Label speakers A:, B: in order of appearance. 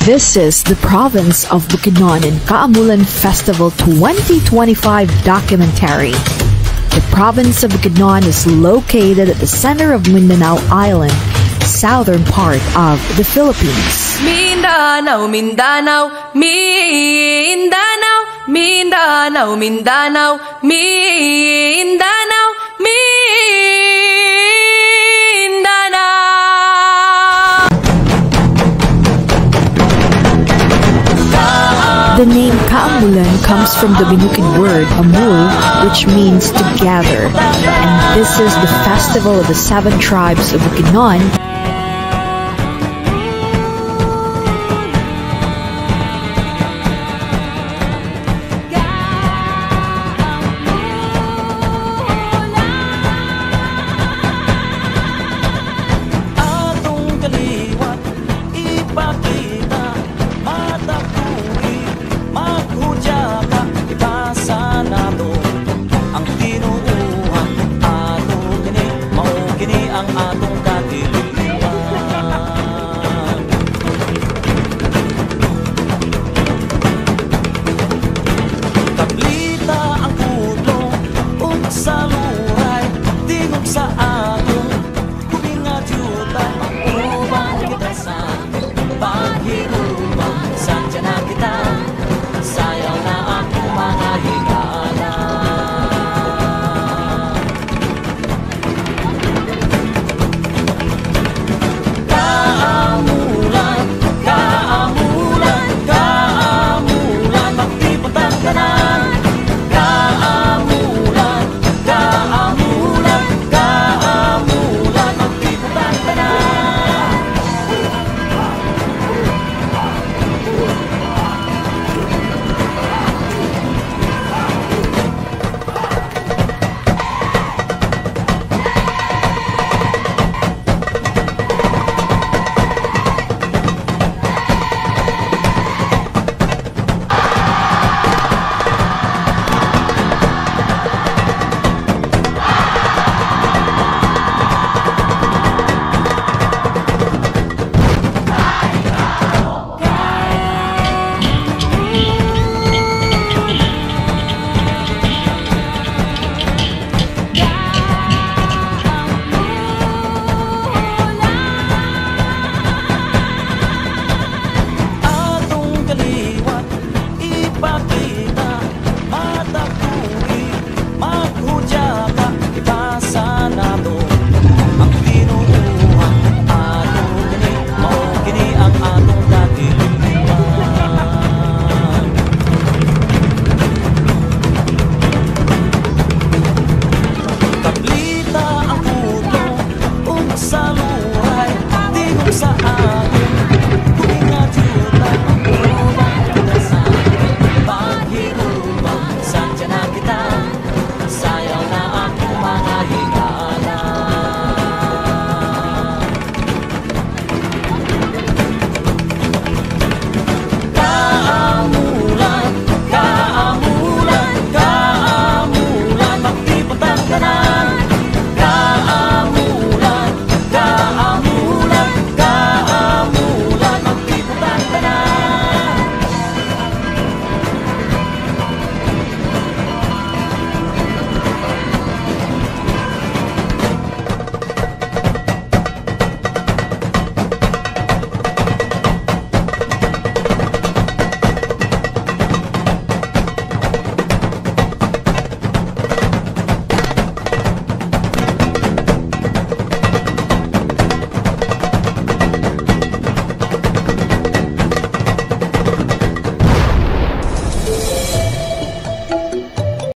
A: This is the province of Bukidnon in Kaamulan Festival 2025 documentary. The province of Bukidnon is located at the center of Mindanao Island, southern part of the Philippines.
B: Mindanao, Mindanao, Mindanao, Mindanao, Mindanao, Mindanao, Mindanao.
A: The name Kaamulan comes from the Binukid word amul, which means to gather, and this is the festival of the 7 tribes of Bukidnon.